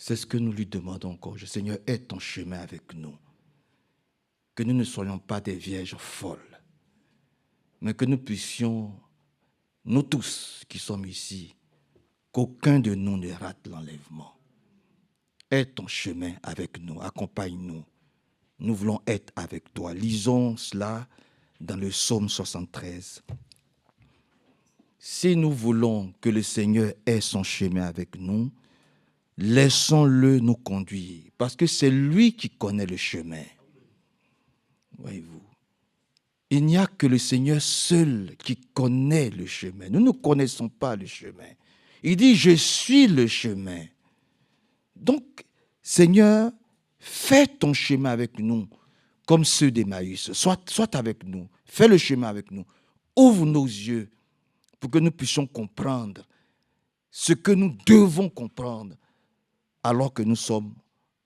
C'est ce que nous lui demandons encore. Seigneur, aie ton chemin avec nous. Que nous ne soyons pas des vierges folles, mais que nous puissions, nous tous qui sommes ici, qu'aucun de nous ne rate l'enlèvement. Aie ton chemin avec nous, accompagne-nous. Nous voulons être avec toi. Lisons cela dans le psaume 73. Si nous voulons que le Seigneur ait son chemin avec nous, laissons-le nous conduire, parce que c'est lui qui connaît le chemin. Voyez-vous, il n'y a que le Seigneur seul qui connaît le chemin. Nous ne connaissons pas le chemin. Il dit, je suis le chemin. Donc, Seigneur, fais ton chemin avec nous, comme ceux d'Emmaüs. Sois avec nous, fais le chemin avec nous. Ouvre nos yeux pour que nous puissions comprendre ce que nous devons comprendre alors que nous sommes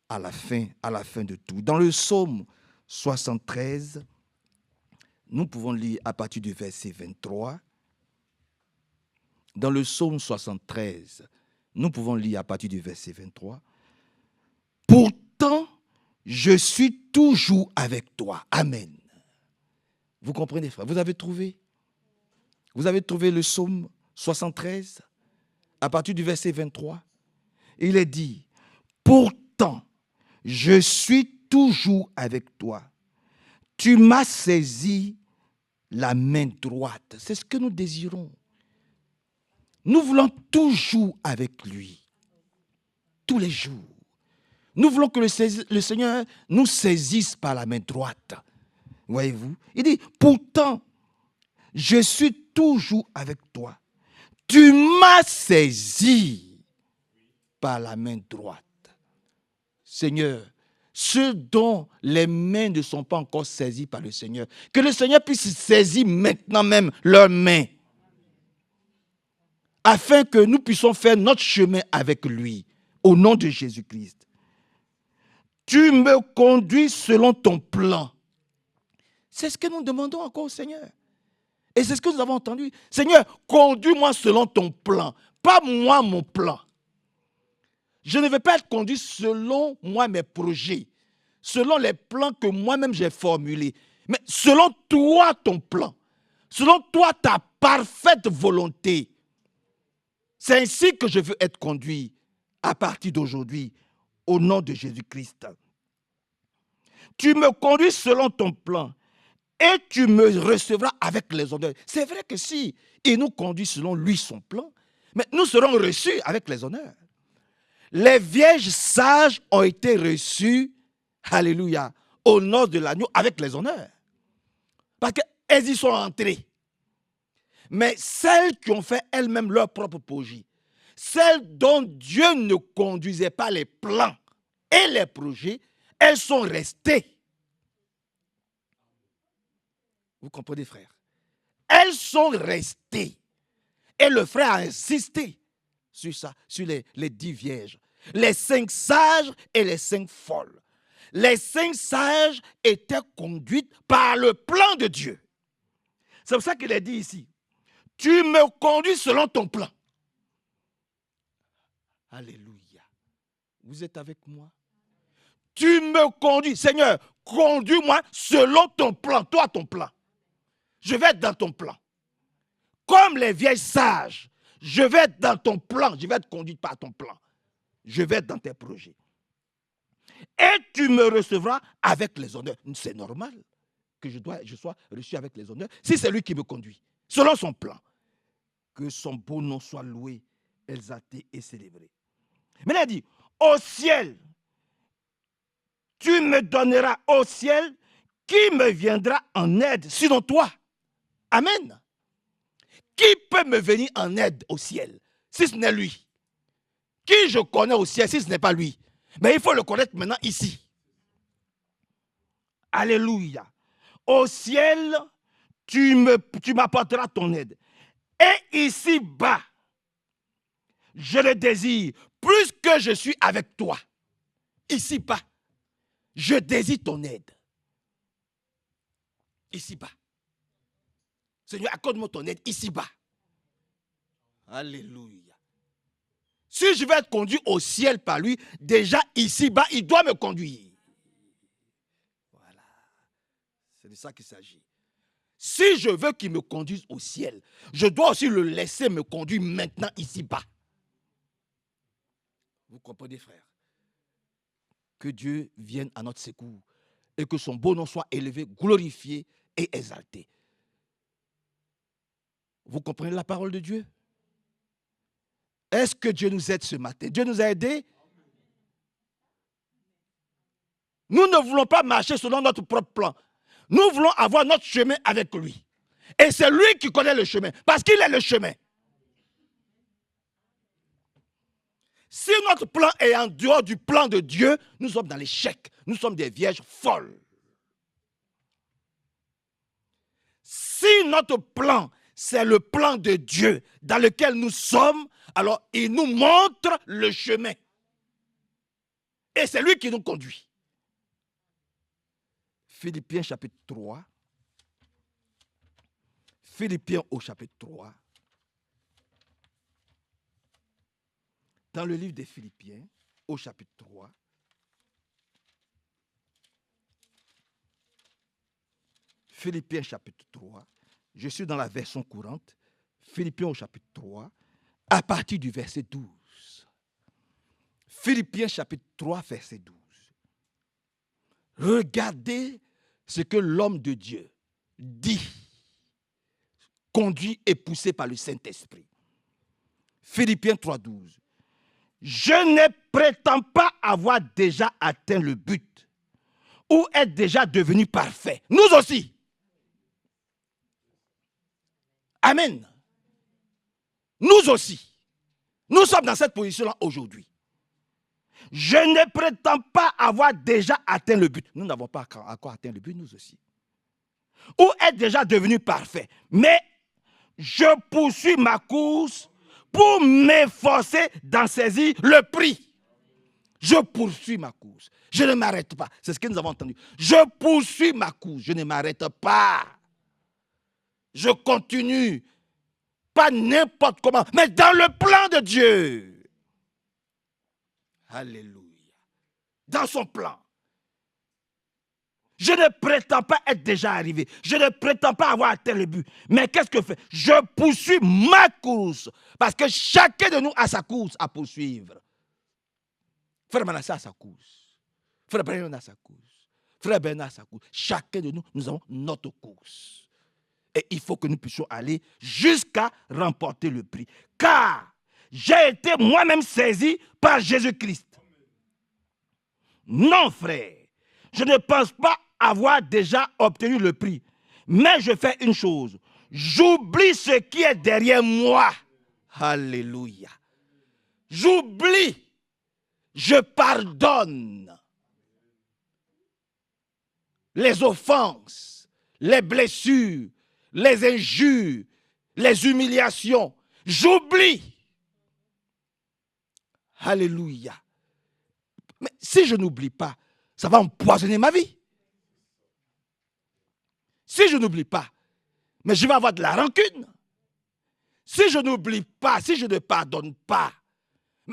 à la fin de tout. Dans le psaume 73, nous pouvons lire à partir du verset 23. Dans le psaume 73, nous pouvons lire à partir du verset 23. Pourtant, je suis toujours avec toi. Amen. Vous comprenez, frère? Vous avez trouvé? Vous avez trouvé le psaume 73 à partir du verset 23? Il est dit, pourtant, je suis toujours avec toi. Tu m'as saisi la main droite. C'est ce que nous désirons. Nous voulons toujours avec lui, tous les jours. Nous voulons que le Seigneur nous saisisse par la main droite. Voyez-vous? Il dit, pourtant, je suis toujours avec toi. Tu m'as saisi par la main droite. Seigneur, ceux dont les mains ne sont pas encore saisies par le Seigneur, que le Seigneur puisse saisir maintenant même leurs mains, afin que nous puissions faire notre chemin avec lui, au nom de Jésus-Christ. Tu me conduis selon ton plan. C'est ce que nous demandons encore au Seigneur. Et c'est ce que nous avons entendu. Seigneur, conduis-moi selon ton plan, pas moi mon plan. Je ne vais pas être conduit selon moi mes projets, selon les plans que moi-même j'ai formulés, mais selon toi ton plan, selon toi ta parfaite volonté. C'est ainsi que je veux être conduit à partir d'aujourd'hui, au nom de Jésus-Christ. Tu me conduis selon ton plan et tu me recevras avec les honneurs. C'est vrai que si il nous conduit selon lui son plan, mais nous serons reçus avec les honneurs. Les vierges sages ont été reçues, alléluia, au nom de l'agneau avec les honneurs. Parce qu'elles y sont entrées. Mais celles qui ont fait elles-mêmes leur propre projet, celles dont Dieu ne conduisait pas les plans et les projets, elles sont restées. Vous comprenez, frère? Elles sont restées. Et le frère a insisté sur ça, sur les 10 vierges. Les 5 sages et les 5 folles. Les 5 sages étaient conduites par le plan de Dieu. C'est pour ça qu'il est dit ici, tu me conduis selon ton plan. Alléluia. Vous êtes avec moi? Tu me conduis. Seigneur, conduis-moi selon ton plan. Toi, ton plan. Je vais être dans ton plan. Comme les vieilles sages, je vais être dans ton plan. Je vais être conduit par ton plan. Je vais être dans tes projets. Et tu me recevras avec les honneurs. C'est normal que je sois reçu avec les honneurs si c'est lui qui me conduit, selon son plan. Que son beau nom soit loué, exalté et célébré. Mais il a dit, au ciel, tu me donneras au ciel qui me viendra en aide, sinon toi. Amen. Qui peut me venir en aide au ciel, si ce n'est lui? Qui je connais au ciel, si ce n'est pas lui? Mais il faut le connaître maintenant ici. Alléluia. Au ciel, tu m'apporteras ton aide. Et ici-bas, je le désire, plus que je suis avec toi. Ici-bas, je désire ton aide. Ici-bas. Seigneur, accorde-moi ton aide ici-bas. Alléluia. Si je veux être conduit au ciel par lui, déjà ici-bas, il doit me conduire. Voilà. C'est de ça qu'il s'agit. Si je veux qu'il me conduise au ciel, je dois aussi le laisser me conduire maintenant ici-bas. Vous comprenez, frère? Que Dieu vienne à notre secours et que son beau nom soit élevé, glorifié et exalté. Vous comprenez la parole de Dieu? Est-ce que Dieu nous aide ce matin? Dieu nous a aidés? Nous ne voulons pas marcher selon notre propre plan. Nous voulons avoir notre chemin avec lui. Et c'est lui qui connaît le chemin, parce qu'il est le chemin. Si notre plan est en dehors du plan de Dieu, nous sommes dans l'échec. Nous sommes des vierges folles. Si notre plan, c'est le plan de Dieu dans lequel nous sommes, alors il nous montre le chemin. Et c'est lui qui nous conduit. Philippiens chapitre 3. Philippiens au chapitre 3. Dans le livre des Philippiens, au chapitre 3. Philippiens chapitre 3. Je suis dans la version courante. Philippiens au chapitre 3, à partir du verset 12. Philippiens chapitre 3, verset 12. Regardez ce que l'homme de Dieu dit, conduit et poussé par le Saint-Esprit. Philippiens 3, 12. Je ne prétends pas avoir déjà atteint le but ou être déjà devenu parfait. Nous aussi. Amen. Nous aussi. Nous sommes dans cette position-là aujourd'hui. Je ne prétends pas avoir déjà atteint le but. Nous n'avons pas encore atteint le but, nous aussi. Ou être déjà devenu parfait. Mais je poursuis ma course pour m'efforcer d'en saisir le prix. Je poursuis ma course. Je ne m'arrête pas. C'est ce que nous avons entendu. Je poursuis ma course. Je ne m'arrête pas. Je continue. Pas n'importe comment, mais dans le plan de Dieu. Alléluia. Dans son plan. Je ne prétends pas être déjà arrivé. Je ne prétends pas avoir atteint le but. Mais qu'est-ce que je fais? Je poursuis ma course. Parce que chacun de nous a sa course à poursuivre. Frère Manasseh a sa course. Frère Brian a sa course. Frère Bernard a sa course. Chacun de nous, nous avons notre course. Et il faut que nous puissions aller jusqu'à remporter le prix. Car j'ai été moi-même saisi par Jésus-Christ. Non, frère. Je ne pense pas avoir déjà obtenu le prix. Mais je fais une chose. J'oublie ce qui est derrière moi. Alléluia. J'oublie. Je pardonne. Les offenses, les blessures, les injures, les humiliations. J'oublie. Alléluia. Mais si je n'oublie pas, ça va empoisonner ma vie. Si je n'oublie pas, mais je vais avoir de la rancune. Si je n'oublie pas, si je ne pardonne pas,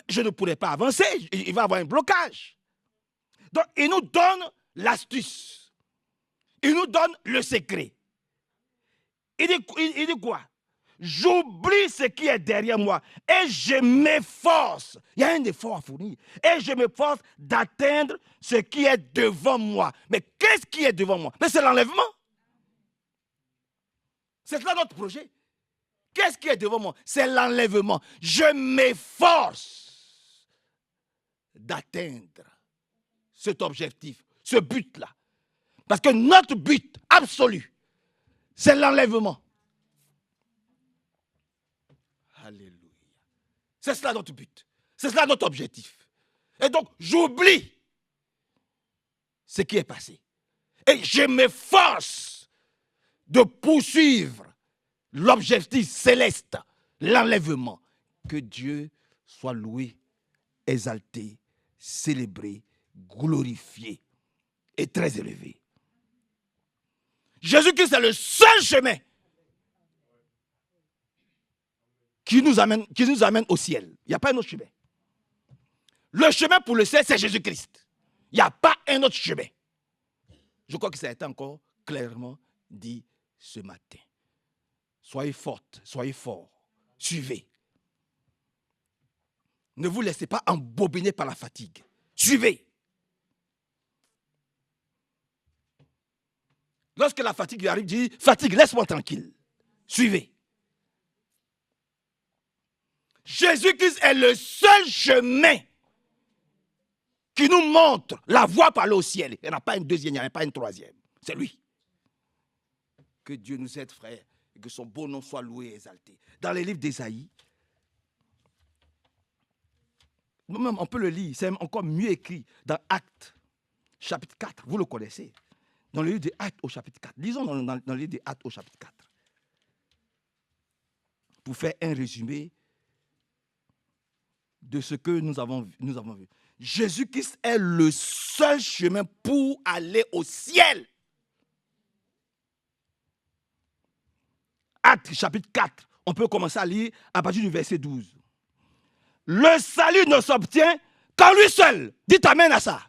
je ne pourrai pas avancer. Il va y avoir un blocage. Donc, il nous donne l'astuce. Il nous donne le secret. Il dit quoi? J'oublie ce qui est derrière moi et je m'efforce. Il y a un effort à fournir. Et je m'efforce d'atteindre ce qui est devant moi. Mais qu'est-ce qui est devant moi? Mais c'est l'enlèvement. C'est là notre projet. Qu'est-ce qui est devant moi? C'est l'enlèvement. Je m'efforce d'atteindre cet objectif, ce but-là. Parce que notre but absolu, c'est l'enlèvement. Alléluia. C'est cela notre but. C'est cela notre objectif. Et donc, j'oublie ce qui est passé. Et je m'efforce de poursuivre l'objectif céleste, l'enlèvement. Que Dieu soit loué, exalté, célébré, glorifié et très élevé. Jésus-Christ est le seul chemin qui nous amène au ciel. Il n'y a pas un autre chemin. Le chemin pour le ciel, c'est Jésus-Christ. Il n'y a pas un autre chemin. Je crois que ça a été encore clairement dit ce matin. Soyez fortes, soyez forts. Suivez. Ne vous laissez pas embobiner par la fatigue. Suivez. Lorsque la fatigue lui arrive, dit « Fatigue, laisse-moi tranquille. » Suivez. Jésus-Christ est le seul chemin qui nous montre la voie pour aller au ciel. Il n'y en a pas une deuxième, il n'y en a pas une troisième. C'est lui. Que Dieu nous aide, frères, et que son beau nom soit loué et exalté. Dans les livres d'Ésaïe, même on peut le lire, c'est encore mieux écrit dans Actes, chapitre 4. Vous le connaissez. Dans le livre des Actes au chapitre 4. Lisons dans le livre des Actes au chapitre 4. Pour faire un résumé de ce que nous avons vu. Jésus-Christ est le seul chemin pour aller au ciel. Actes chapitre 4, on peut commencer à lire à partir du verset 12. Le salut ne s'obtient qu'en lui seul. Dites amen à ça.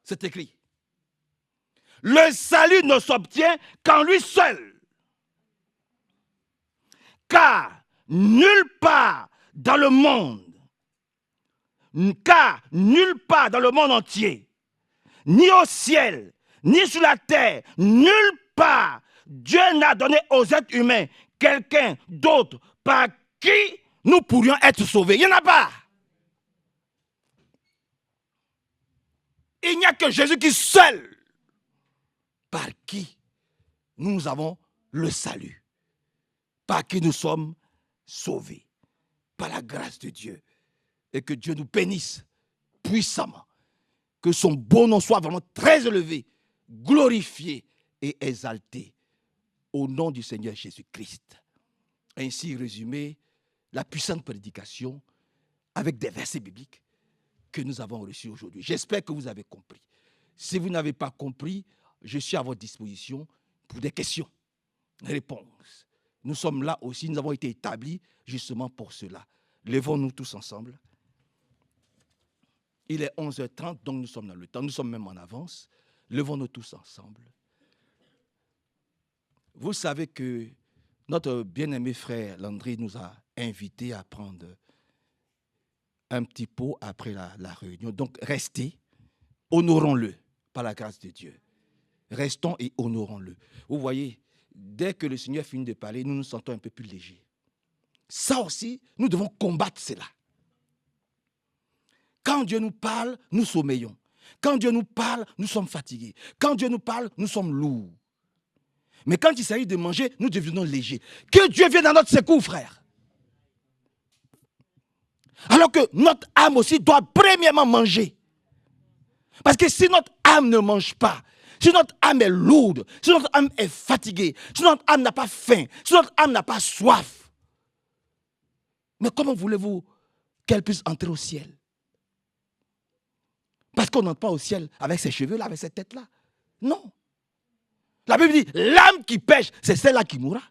C'est écrit. Le salut ne s'obtient qu'en lui seul. Car nulle part dans le monde entier, ni au ciel, ni sur la terre, nulle part, Dieu n'a donné aux êtres humains quelqu'un d'autre par qui nous pourrions être sauvés. Il n'y en a pas. Il n'y a que Jésus-Christ seul par qui nous avons le salut, par qui nous sommes sauvés, par la grâce de Dieu. Et que Dieu nous bénisse puissamment. Que son beau nom soit vraiment très élevé, glorifié et exalté au nom du Seigneur Jésus-Christ. Ainsi résumé la puissante prédication avec des versets bibliques que nous avons reçus aujourd'hui. J'espère que vous avez compris. Si vous n'avez pas compris, je suis à votre disposition pour des questions, des réponses. Nous sommes là aussi, nous avons été établis justement pour cela. Lèvons-nous tous ensemble. Il est 11h30, donc nous sommes dans le temps. Nous sommes même en avance. Levons-nous tous ensemble. Vous savez que notre bien-aimé frère Landry nous a invités à prendre un petit pot après la réunion. Donc, restez, honorons-le par la grâce de Dieu. Restons et honorons-le. Vous voyez, dès que le Seigneur finit de parler, nous nous sentons un peu plus légers. Ça aussi, nous devons combattre cela. Quand Dieu nous parle, nous sommeillons. Quand Dieu nous parle, nous sommes fatigués. Quand Dieu nous parle, nous sommes lourds. Mais quand il s'agit de manger, nous devenons légers. Que Dieu vienne à notre secours, frère. Alors que notre âme aussi doit premièrement manger. Parce que si notre âme ne mange pas, si notre âme est lourde, si notre âme est fatiguée, si notre âme n'a pas faim, si notre âme n'a pas soif, mais comment voulez-vous qu'elle puisse entrer au ciel? Parce qu'on n'entre pas au ciel avec ses cheveux là, avec cette tête là. Non. La Bible dit, l'âme qui pêche, c'est celle-là qui mourra.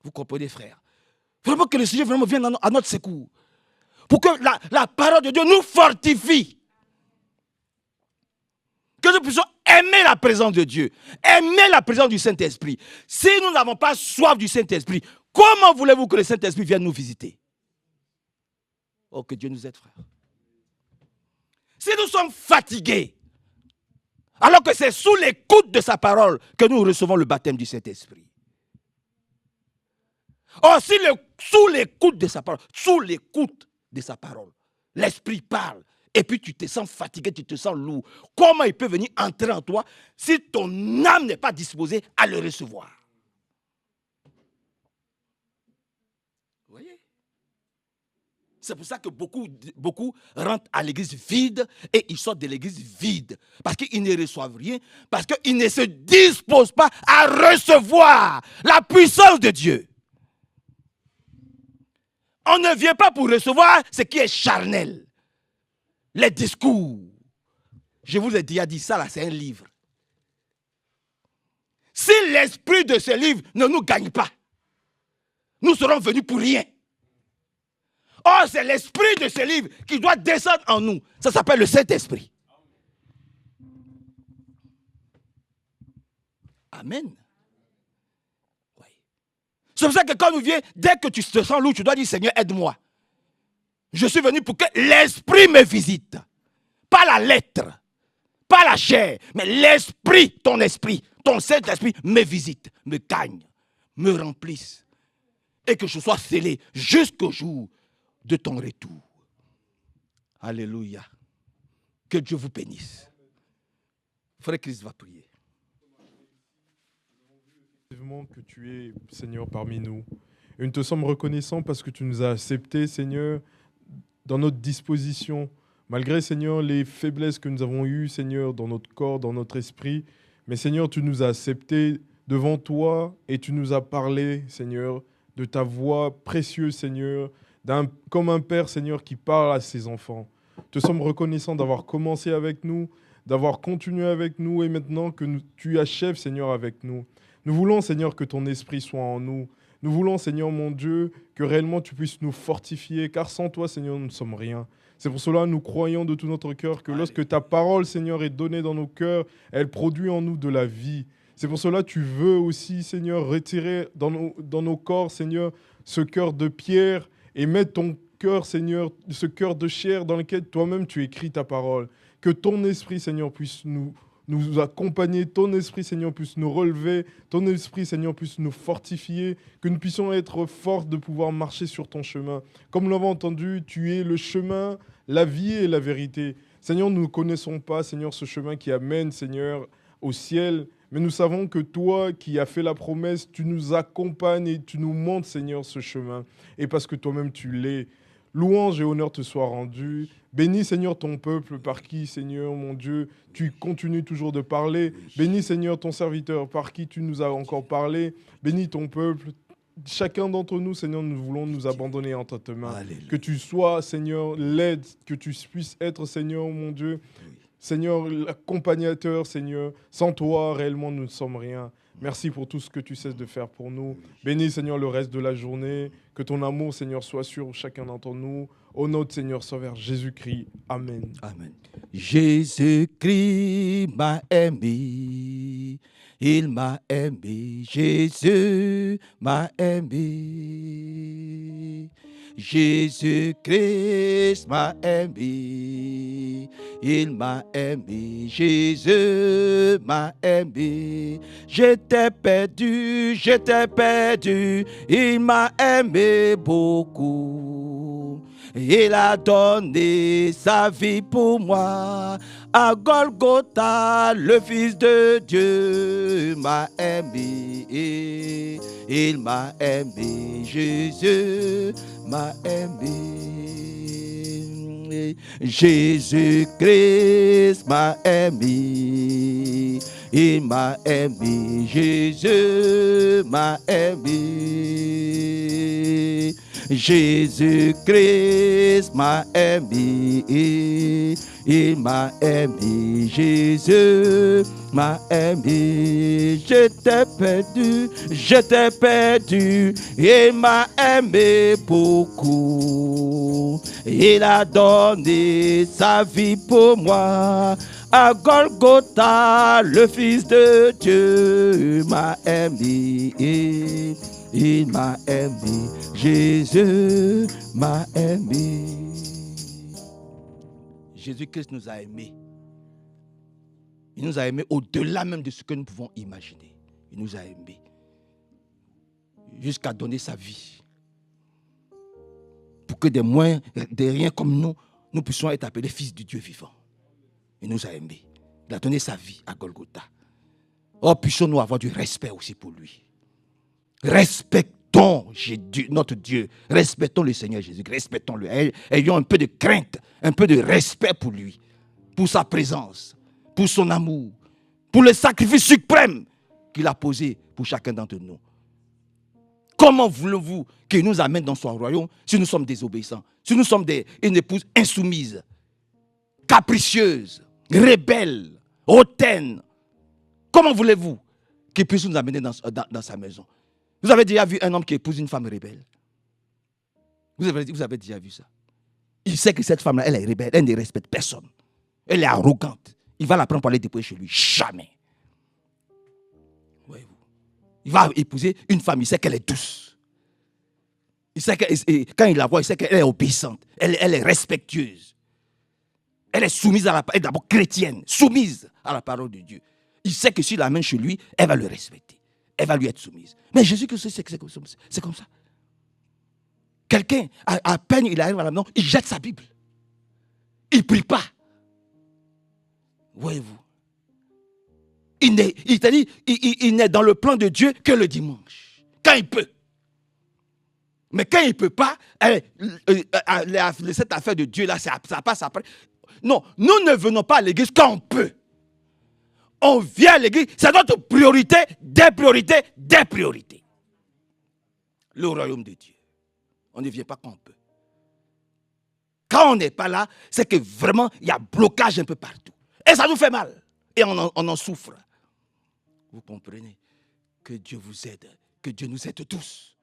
Vous comprenez, frère? Vraiment que le Seigneur vraiment vienne à notre secours. Pour que la parole de Dieu nous fortifie. Que nous puissions aimer la présence de Dieu. Aimer la présence du Saint-Esprit. Si nous n'avons pas soif du Saint-Esprit, comment voulez-vous que le Saint-Esprit vienne nous visiter? Oh, que Dieu nous aide, frère. Si nous sommes fatigués, alors que c'est sous l'écoute de sa parole que nous recevons le baptême du Saint-Esprit. Or, si sous l'écoute de sa parole, l'Esprit parle, et puis tu te sens fatigué, tu te sens lourd, comment il peut venir entrer en toi si ton âme n'est pas disposée à le recevoir? Vous voyez? C'est pour ça que beaucoup rentrent à l'église vide et ils sortent de l'église vide. Parce qu'ils ne reçoivent rien, parce qu'ils ne se disposent pas à recevoir la puissance de Dieu. On ne vient pas pour recevoir ce qui est charnel. Les discours. Je vous ai déjà dit ça, là, c'est un livre. Si l'esprit de ce livre ne nous gagne pas, nous serons venus pour rien. Oh, c'est l'esprit de ce livre qui doit descendre en nous. Ça s'appelle le Saint-Esprit. Amen. Oui. C'est pour ça que quand nous vient, dès que tu te sens lourd, tu dois dire, Seigneur, aide-moi. Je suis venu pour que l'esprit me visite. Pas la lettre, pas la chair, mais l'esprit, ton Saint-Esprit me visite, me gagne, me remplisse. Et que je sois scellé jusqu'au jour de ton retour. Alléluia. Que Dieu vous bénisse. Frère Christ va prier. Que tu es, Seigneur, parmi nous. Et nous te sommes reconnaissants parce que tu nous as acceptés, Seigneur, dans notre disposition. Malgré, Seigneur, les faiblesses que nous avons eues, Seigneur, dans notre corps, dans notre esprit. Mais, Seigneur, tu nous as acceptés devant toi et tu nous as parlé, Seigneur, de ta voix précieuse, Seigneur, comme un père, Seigneur, qui parle à ses enfants. Nous te sommes reconnaissants d'avoir commencé avec nous, d'avoir continué avec nous et maintenant que tu achèves, Seigneur, avec nous. Nous voulons, Seigneur, que ton esprit soit en nous. Nous voulons, Seigneur, mon Dieu, que réellement tu puisses nous fortifier, car sans toi, Seigneur, nous ne sommes rien. C'est pour cela que nous croyons de tout notre cœur que lorsque ta parole, Seigneur, est donnée dans nos cœurs, elle produit en nous de la vie. C'est pour cela que tu veux aussi, Seigneur, retirer dans nos corps, Seigneur, ce cœur de pierre et mettre ton cœur, Seigneur, ce cœur de chair dans lequel toi-même tu écris ta parole. Que ton esprit, Seigneur, puisse nous accompagner, ton esprit, Seigneur, puisse nous relever, ton esprit, Seigneur, puisse nous fortifier, que nous puissions être forts de pouvoir marcher sur ton chemin. Comme nous l'avons entendu, tu es le chemin, la vie et la vérité. Seigneur, nous ne connaissons pas, Seigneur, ce chemin qui amène, Seigneur, au ciel, mais nous savons que toi qui as fait la promesse, tu nous accompagnes et tu nous montres, Seigneur, ce chemin. Et parce que toi-même tu l'es, louange et honneur te soient rendus. Bénis, Seigneur, ton peuple par qui, Seigneur, mon Dieu, tu continues toujours de parler. Bénis, Seigneur, ton serviteur par qui tu nous as encore parlé. Bénis ton peuple. Chacun d'entre nous, Seigneur, nous voulons nous abandonner entre tes mains. Alléluia. Que tu sois, Seigneur, l'aide, que tu puisses être, Seigneur, mon Dieu, Seigneur, l'accompagnateur, Seigneur. Sans toi, réellement, nous ne sommes rien. Merci pour tout ce que tu cesses de faire pour nous. Bénis, Seigneur, le reste de la journée. Que ton amour, Seigneur, soit sur chacun d'entre nous. Au nom de Seigneur Sauveur Jésus-Christ. Amen. Amen. Jésus-Christ m'a aimé. Il m'a aimé. Jésus m'a aimé. Jésus-Christ m'a aimé. Il m'a aimé. Jésus m'a aimé. J'étais perdu. Il m'a aimé beaucoup. Il a donné sa vie pour moi. À Golgotha, le Fils de Dieu m'a aimé. Il m'a aimé. Jésus m'a aimé. Jésus-Christ m'a aimé. Il m'a aimé. Jésus m'a aimé. Jésus-Christ m'a aimé. Il m'a aimé. Jésus m'a aimé. J'étais perdu. Il m'a aimé beaucoup. Il a donné sa vie pour moi. À Golgotha, le Fils de Dieu m'a aimé. Il m'a aimé. Jésus m'a aimé. Jésus-Christ nous a aimés. Il nous a aimés au-delà même de ce que nous pouvons imaginer. Il nous a aimés jusqu'à donner sa vie pour que des riens comme nous puissions être appelés fils du Dieu vivant. Il nous a aimés. Il a donné sa vie à Golgotha. Oh, puissions-nous avoir du respect aussi pour lui. Respectons notre Dieu. Respectons le Seigneur Jésus. Respectons-le. Ayons un peu de crainte, un peu de respect pour lui, pour sa présence, pour son amour, pour le sacrifice suprême qu'il a posé pour chacun d'entre nous. Comment voulez-vous qu'il nous amène dans son royaume si nous sommes désobéissants, si nous sommes une épouse insoumise, capricieuse, rebelle, hautaine? Comment voulez-vous qu'il puisse nous amener dans sa maison? Vous avez déjà vu un homme qui épouse une femme rebelle? Vous avez déjà vu ça? Il sait que cette femme-là, elle est rebelle, elle ne respecte personne. Elle est arrogante. Il va la prendre pour aller dépouiller chez lui. Jamais. Voyez-vous. Il va épouser une femme, il sait qu'elle est douce. Il sait quand il la voit, il sait qu'elle est obéissante. Elle est respectueuse. Elle est soumise à elle est d'abord chrétienne, soumise à la parole de Dieu. Il sait que s'il l'amène chez lui, elle va le respecter. Elle va lui être soumise. Mais Jésus-Christ, c'est comme ça. Quelqu'un, à peine il arrive à la maison, il jette sa Bible. Il ne prie pas. Voyez-vous. Il n'est dans le plan de Dieu que le dimanche. Quand il peut. Mais quand il ne peut pas, cette affaire de Dieu, là, ça passe après. Non, nous ne venons pas à l'église quand on peut. On vient à l'église, c'est notre priorité, des priorités, des priorités. Le royaume de Dieu. On ne vient pas quand on peut. Quand on n'est pas là, c'est que vraiment, il y a blocage un peu partout. Et ça nous fait mal. Et on en souffre. Vous comprenez? Que Dieu vous aide. Que Dieu nous aide tous.